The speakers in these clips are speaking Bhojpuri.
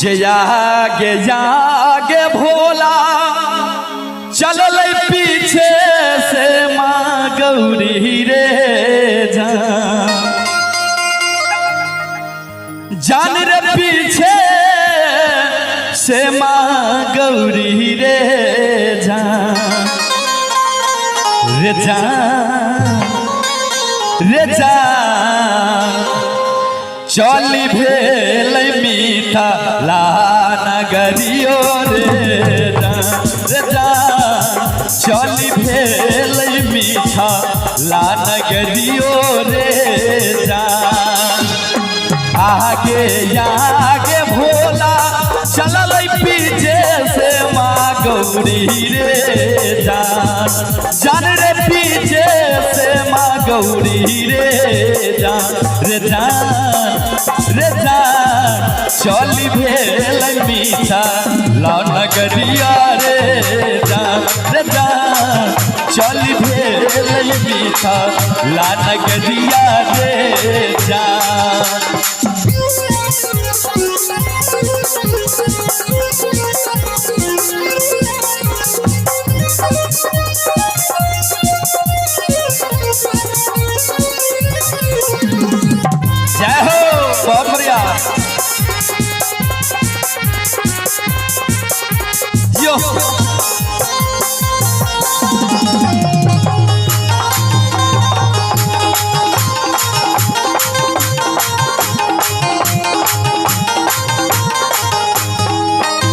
जे आगे आगे भोला चलल पीछे से माँ गौरी रे जान रे पीछे से माँ गौरी रे जान रे जान चली भेल मीठा ला नगरियो रे जान चली भेल मीठा ला नगरियो रे जान आगे आगे भोला चलल पीछे से माँ गौरी रे जान रे पीछे से माँ गौरी रे जान चली भेल मीठा ला नगरिया रे जान चली भेल मीठा ला नगरिया रे जान। जय हो बहुत बढ़िया यो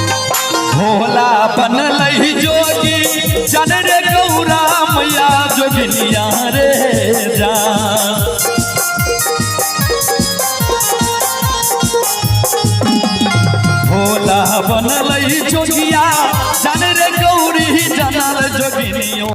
भोला बनल जोगी जन रे गौरा मैया जोगिनिया रे जान भोला बनल जोगिया जन रे गौरी जनल जोगिनियो।